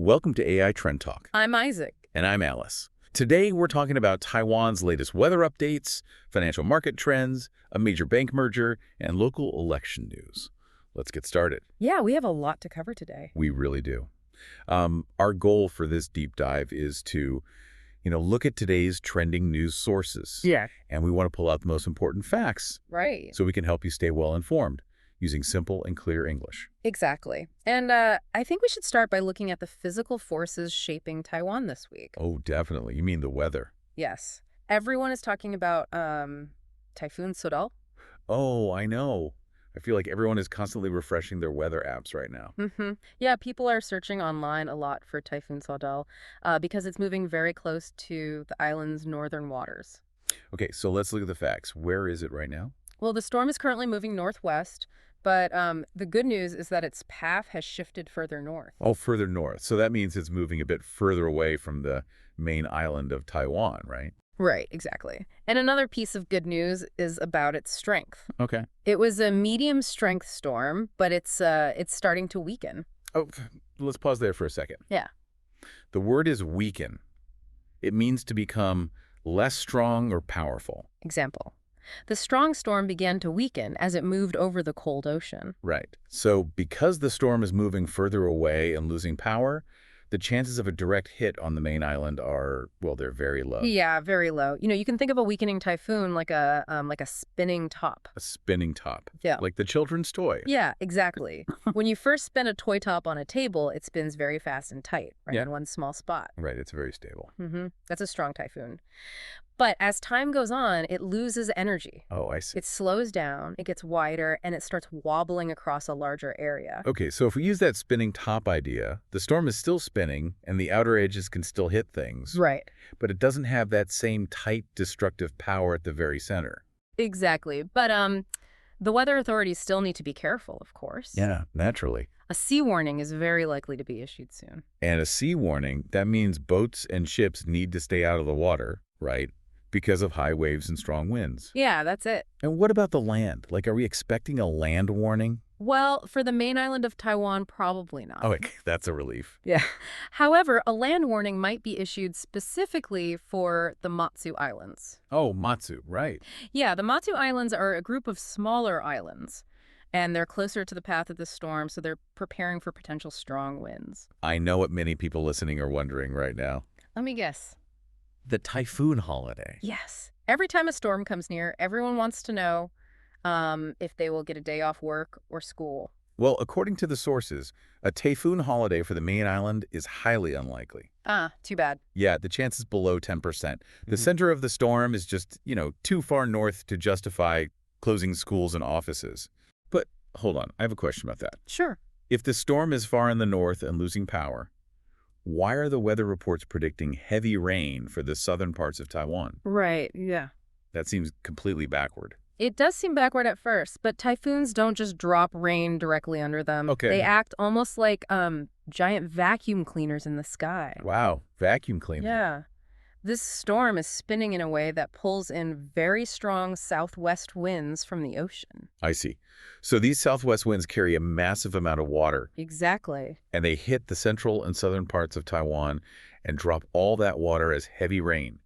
Welcome to AI Trend Talk. I'm Isaac. And I'm Alice. Today, we're talking about Taiwan's latest weather updates, financial market trends, a major bank merger, and local election news. Let's get started. Yeah, we have a lot to cover today. We really do. Our goal for this deep dive is to, look at today's trending news sources. Yeah. And we want to pull out the most important facts. Right. So we can help you stay well informed using simple and clear English. Exactly. And I think we should start by looking at the physical forces shaping Taiwan this week. Oh, definitely. You mean the weather? Yes. Everyone is talking about Typhoon Saudel. Oh, I know. I feel like everyone is constantly refreshing their weather apps right now. Yeah, people are searching online a lot for Typhoon Saudel because it's moving very close to the island's northern waters. Okay, so let's look at the facts. Where is it right now? Well, the storm is currently moving northwest, but the good news is that its path has shifted further north. Oh, further north. So that means it's moving a bit further away from the main island of Taiwan, right? Right, exactly. And another piece of good news is about its strength. Okay. It was a medium strength storm, but it's starting to weaken. Oh, let's pause there for a second. Yeah. The word is weaken. It means to become less strong or powerful. Example. The strong storm began to weaken as it moved over the cold ocean. Right. So because the storm is moving further away and losing power, the chances of a direct hit on the main island are, well, they're very low. Yeah, very low. You can think of a weakening typhoon like a spinning top. A spinning top. Yeah. Like the children's toy. Yeah, exactly. When you first spin a toy top on a table, it spins very fast and tight, right, Yeah. in one small spot. Right, it's very stable. That's a strong typhoon. But as time goes on, it loses energy. Oh, I see. It slows down, it gets wider, and it starts wobbling across a larger area. Okay, so if we use that spinning top idea, the storm is still spinning and the outer edges can still hit things. Right. But it doesn't have that same tight, destructive power at the very center. Exactly. But the weather authorities still need to be careful, of course. Yeah, naturally. A sea warning is very likely to be issued soon. And a sea warning, that means boats and ships need to stay out of the water, right? Because of high waves and strong winds. Yeah, that's it. And what about the land? Like, are we expecting a land warning? Well, for the main island of Taiwan, probably not. Oh, that's a relief. Yeah. However, a land warning might be issued specifically for the Matsu Islands. Oh, Matsu, right. Yeah, the Matsu Islands are a group of smaller islands, and they're closer to the path of the storm, so they're preparing for potential strong winds. I know what many people listening are wondering right now. Let me guess. The typhoon holiday. Yes. Every time a storm comes near, everyone wants to know if they will get a day off work or school. Well, according to the sources, a typhoon holiday for the main island is highly unlikely. Ah, too bad. Yeah, the chance is below 10%. The center of the storm is just, too far north to justify closing schools and offices. But hold on, I have a question about that. Sure. If the storm is far in the north and losing power, why are the weather reports predicting heavy rain for the southern parts of Taiwan? Right, yeah. That seems completely backward. It does seem backward at first, but typhoons don't just drop rain directly under them. Okay. They act almost like giant vacuum cleaners in the sky. Wow, vacuum cleaner. Yeah. This storm is spinning in a way that pulls in very strong southwest winds from the ocean. I see. So these southwest winds carry a massive amount of water, Exactly. and they hit the central and southern parts of Taiwan and drop all that water as heavy rain,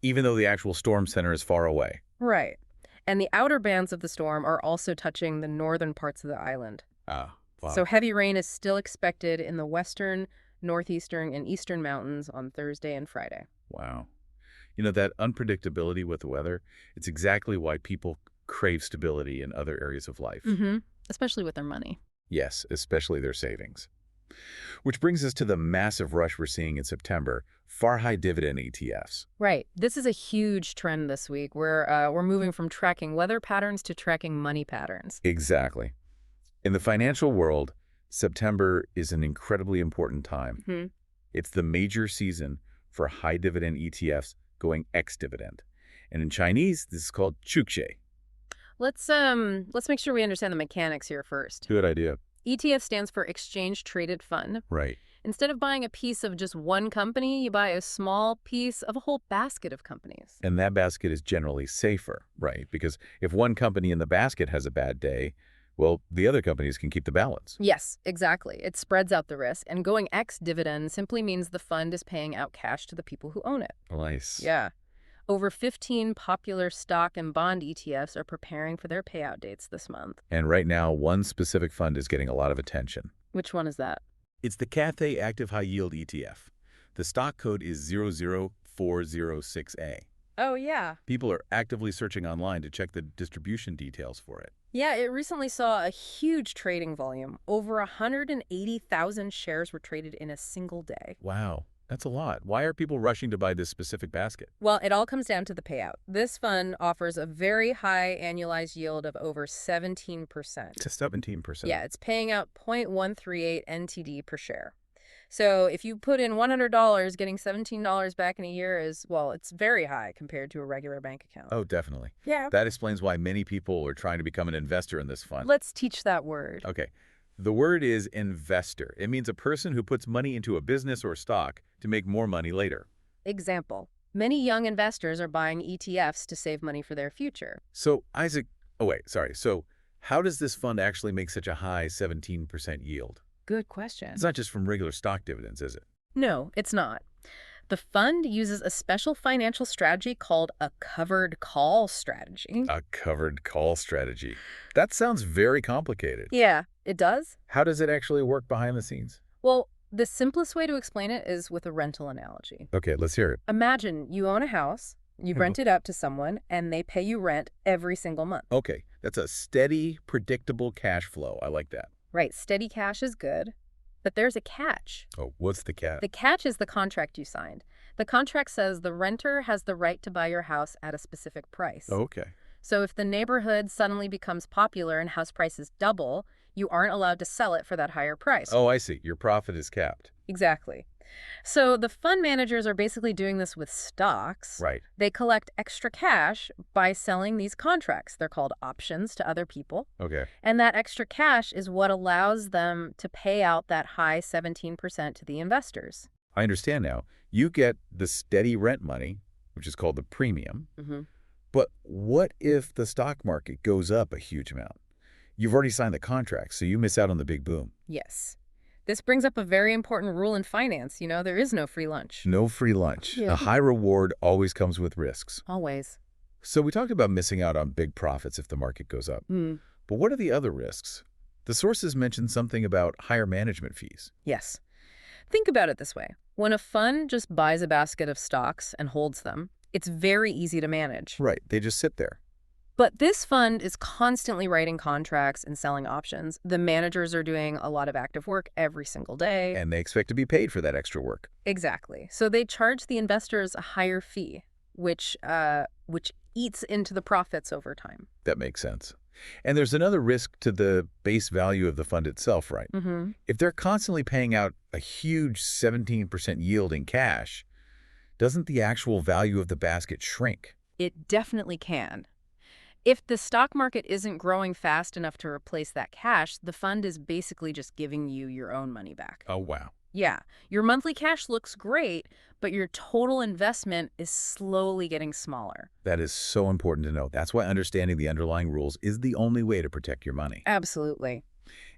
even though the actual storm center is far away. Right. And the outer bands of the storm are also touching the northern parts of the island. Ah, wow. So heavy rain is still expected in the western, northeastern, and eastern mountains on Thursday and Friday. Wow. That unpredictability with the weather, it's exactly why people crave stability in other areas of life. Especially with their money. Yes, especially their savings. Which brings us to the massive rush we're seeing in September for high dividend ETFs. Right. This is a huge trend this week. We're moving from tracking weather patterns to tracking money patterns. Exactly. In the financial world, September is an incredibly important time. It's the major season for high dividend ETFs going ex-dividend. And in Chinese, this is called chuxie. Let's make sure we understand the mechanics here first. Good idea. ETF stands for Exchange Traded Fund. Right. Instead of buying a piece of just one company, you buy a small piece of a whole basket of companies. And that basket is generally safer, right? Because if one company in the basket has a bad day, Well, the other companies can keep the balance. Yes, exactly. It spreads out the risk, and going ex-dividend simply means the fund is paying out cash to the people who own it. Nice. Yeah. Over 15 popular stock and bond ETFs are preparing for their payout dates this month. And right now, one specific fund is getting a lot of attention. Which one is that? It's the Cathay Active High Yield ETF. The stock code is 00406A. Oh, yeah. People are actively searching online to check the distribution details for it. Yeah, it recently saw a huge trading volume. Over 180,000 shares were traded in a single day. Wow, that's a lot. Why are people rushing to buy this specific basket? Well, it all comes down to the payout. This fund offers a very high annualized yield of over 17%. To 17%. Yeah, it's paying out 0.138 NTD per share. So if you put in $100, getting $17 back in a year is, well, it's very high compared to a regular bank account. Oh, definitely. Yeah. That explains why many people are trying to become an investor in this fund. Let's teach that word. Okay. The word is investor. It means a person who puts money into a business or stock to make more money later. Example. Many young investors are buying ETFs to save money for their future. So, Isaac, So, how does this fund actually make such a high 17% yield? Good question. It's not just from regular stock dividends, is it? No, it's not. The fund uses a special financial strategy called a covered call strategy. A covered call strategy. That sounds very complicated. Yeah, it does. How does it actually work behind the scenes? Well, the simplest way to explain it is with a rental analogy. Okay, let's hear it. Imagine you own a house, you rent it out to someone, and they pay you rent every single month. Okay, that's a steady, predictable cash flow. I like that. Right, steady cash is good, but there's a catch. Oh, what's the catch? The catch is the contract you signed. The contract says the renter has the right to buy your house at a specific price. Okay. So if the neighborhood suddenly becomes popular and house prices double, you aren't allowed to sell it for that higher price. Oh, I see. Your profit is capped. Exactly. So the fund managers are basically doing this with stocks. Right. They collect extra cash by selling these contracts. They're called options to other people. Okay. And that extra cash is what allows them to pay out that high 17% to the investors. I understand now. You get the steady rent money, which is called the premium. Mm-hmm. But what if the stock market goes up a huge amount? You've already signed the contract, so you miss out on the big boom. Yes. This brings up a very important rule in finance. You know, there is no free lunch. No free lunch. Yeah. A high reward always comes with risks. Always. So we talked about missing out on big profits if the market goes up. But what are the other risks? The sources mentioned something about higher management fees. Yes. Think about it this way. When a fund just buys a basket of stocks and holds them, it's very easy to manage. Right. They just sit there. But this fund is constantly writing contracts and selling options. The managers are doing a lot of active work every single day. And they expect to be paid for that extra work. Exactly. So they charge the investors a higher fee, which eats into the profits over time. That makes sense. And there's another risk to the base value of the fund itself, right? Mm-hmm. If they're constantly paying out a huge 17% yield in cash, doesn't the actual value of the basket shrink? It definitely can. If the stock market isn't growing fast enough to replace that cash, the fund is basically just giving you your own money back. Oh, wow. Yeah, your monthly cash looks great, but your total investment is slowly getting smaller. That is so important to know. That's why understanding the underlying rules is the only way to protect your money. Absolutely.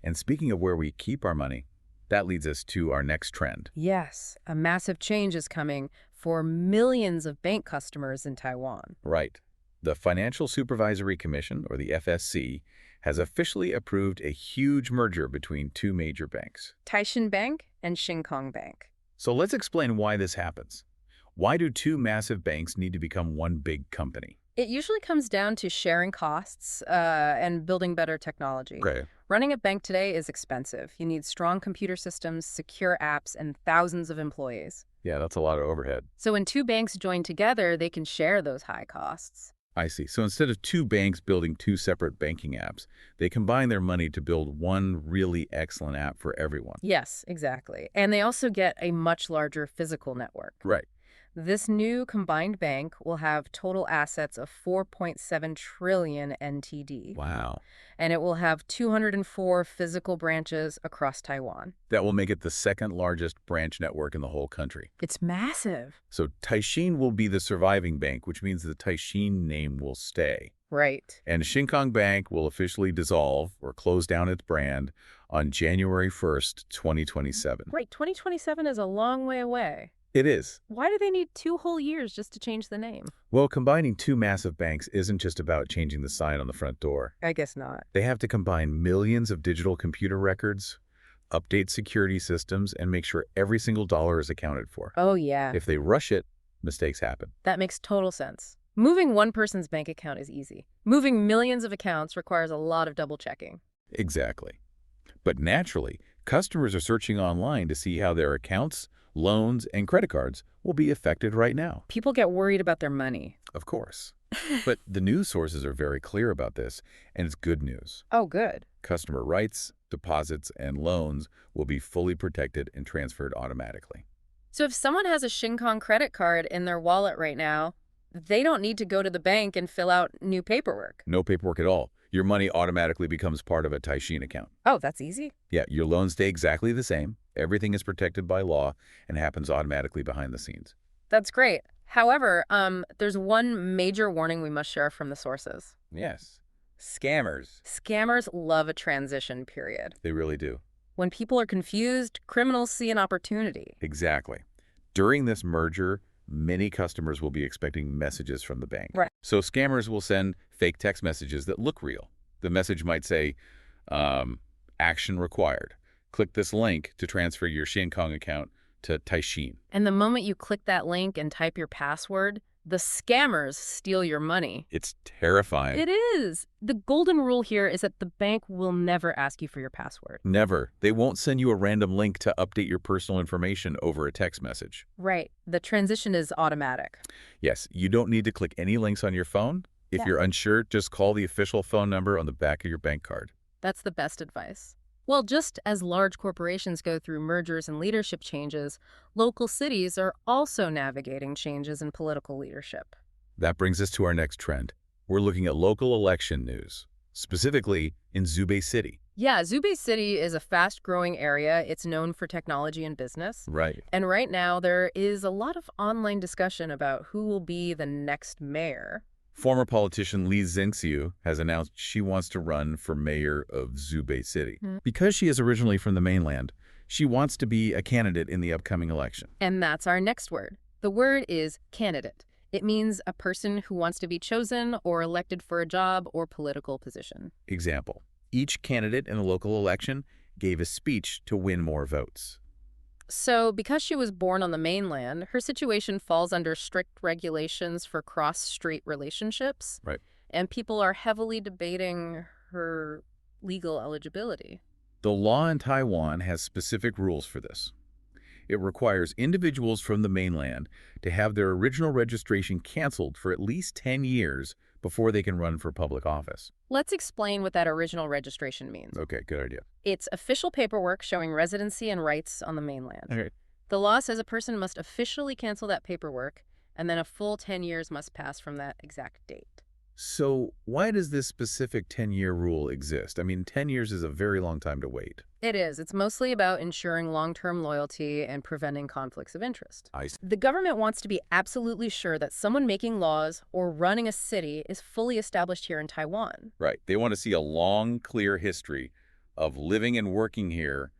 And speaking of where we keep our money, that leads us to our next trend. Yes, a massive change is coming for millions of bank customers in Taiwan. Right. The Financial Supervisory Commission, or the FSC, has officially approved a huge merger between two major banks, Typhoon Bank and Shin Kong Bank. So let's explain why this happens. Why do two massive banks need to become one big company? It usually comes down to sharing costs and building better technology. Okay. Running a bank today is expensive. You need strong computer systems, secure apps, and thousands of employees. Yeah, that's a lot of overhead. So when two banks join together, they can share those high costs. I see. So instead of two banks building two separate banking apps, they combine their money to build one really excellent app for everyone. Yes, exactly. And they also get a much larger physical network. Right. This new combined bank will have total assets of 4.7 trillion NTD, Wow. and it will have 204 physical branches across Taiwan. That will make it the second largest branch network in the whole country. It's massive. So Taishin will be the surviving bank, which means the Taishin name will stay. Right. And Shin Kong Bank will officially dissolve or close down its brand on January 1st, 2027. Right, 2027 is a long way away. It is. Why do they need 2 whole years just to change the name? Well, combining two massive banks isn't just about changing the sign on the front door. I guess not. They have to combine millions of digital computer records, update security systems, and make sure every single dollar is accounted for. Oh, yeah. If they rush it, mistakes happen. That makes total sense. Moving one person's bank account is easy. Moving millions of accounts requires a lot of double-checking. Exactly. But naturally, customers are searching online to see how their accounts, loans, and credit cards will be affected right now. People get worried about their money. Of course. But the news sources are very clear about this, and it's good news. Oh, good. Customer rights, deposits, and loans will be fully protected and transferred automatically. So if someone has a Shin Kong credit card in their wallet right now, they don't need to go to the bank and fill out new paperwork. No paperwork at all. Your money automatically becomes part of a Taishin account. Oh, that's easy. Yeah, your loans stay exactly the same. Everything is protected by law and happens automatically behind the scenes. That's great. However, there's one major warning we must share from the sources. Yes. Scammers. Scammers love a transition period. They really do. When people are confused, criminals see an opportunity. Exactly. During this merger, many customers will be expecting messages from the bank. Right. So scammers will send fake text messages that look real. The message might say, action required. Click this link to transfer your Shin Kong account to Taishin. And the moment you click that link and type your password, the scammers steal your money. It's terrifying. It is. The golden rule here is that the bank will never ask you for your password. Never. They won't send you a random link to update your personal information over a text message. Right. The transition is automatic. Yes, you don't need to click any links on your phone. If you're unsure, just call the official phone number on the back of your bank card. That's the best advice. Well, just as large corporations go through mergers and leadership changes, local cities are also navigating changes in political leadership. That brings us to our next trend. We're looking at local election news, specifically in Zhubei City. Yeah, Zhubei City is a fast-growing area. It's known for technology and business. Right. And right now, there is a lot of online discussion about who will be the next mayor. Former politician Li Zhenxiu has announced she wants to run for mayor of Zhubei City. Because she is originally from the mainland, she wants to be a candidate in the upcoming election. And that's our next word. The word is candidate. It means a person who wants to be chosen or elected for a job or political position. Example, each candidate in the local election gave a speech to win more votes. So because she was born on the mainland, her situation falls under strict regulations for cross-strait relationships. Right. And people are heavily debating her legal eligibility. The law in Taiwan has specific rules for this. It requires individuals from the mainland to have their original registration canceled for at least 10 years before they can run for public office. Let's explain what that original registration means. Okay, good idea. It's official paperwork showing residency and rights on the mainland. Okay. The law says a person must officially cancel that paperwork, and then a full 10 years must pass from that exact date. So why does this specific 10-year rule exist? I mean, 10 years is a very long time to wait. It is. It's mostly about ensuring long-term loyalty and preventing conflicts of interest. I see. The government wants to be absolutely sure that someone making laws or running a city is fully established here in Taiwan. Right. They want to see a long, clear history of living and working here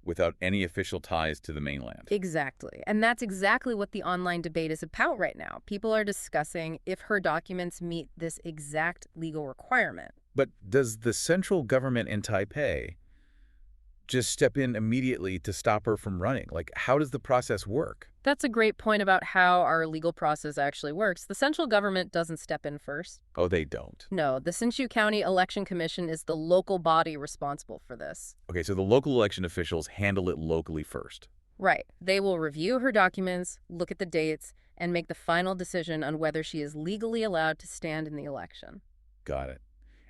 without any official ties to the mainland. Exactly. And that's exactly what the online debate is about right now. People are discussing if her documents meet this exact legal requirement. But does the central government in Taipei just step in immediately to stop her from running? Like, how does the process work? That's a great point about how our legal process actually works. The central government doesn't step in first. Oh, they don't. No, the Zhenxiu County Election Commission is the local body responsible for this. Okay, so the local election officials handle it locally first. Right. They will review her documents, look at the dates, and make the final decision on whether she is legally allowed to stand in the election. Got it.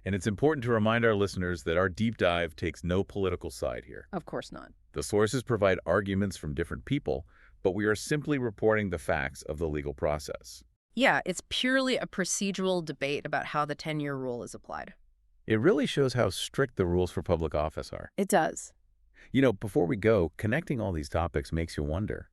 And it's important to remind our listeners that our deep dive takes no political side here. Of course not. The sources provide arguments from different people, but we are simply reporting the facts of the legal process. Yeah, it's purely a procedural debate about how the 10-year rule is applied. It really shows how strict the rules for public office are. It does. Before we go, connecting all these topics makes you wonder.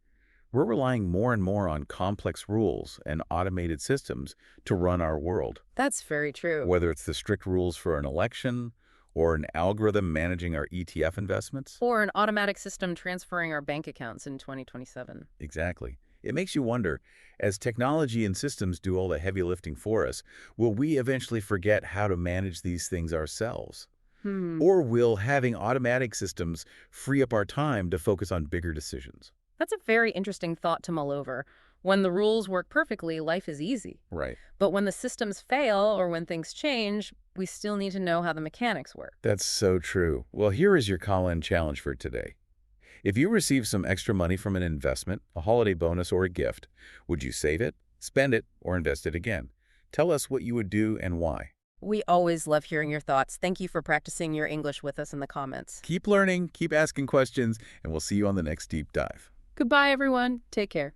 We're relying more and more on complex rules and automated systems to run our world. That's very true. Whether it's the strict rules for an election or an algorithm managing our ETF investments. Or an automatic system transferring our bank accounts in 2027. Exactly. It makes you wonder, as technology and systems do all the heavy lifting for us, will we eventually forget how to manage these things ourselves? Or will having automatic systems free up our time to focus on bigger decisions? That's a very interesting thought to mull over. When the rules work perfectly, life is easy. Right. But when the systems fail or when things change, we still need to know how the mechanics work. That's so true. Well, here is your call-in challenge for today. If you receive some extra money from an investment, a holiday bonus, or a gift, would you save it, spend it, or invest it again? Tell us what you would do and why. We always love hearing your thoughts. Thank you for practicing your English with us in the comments. Keep learning, keep asking questions, and we'll see you on the next deep dive. Goodbye, everyone. Take care.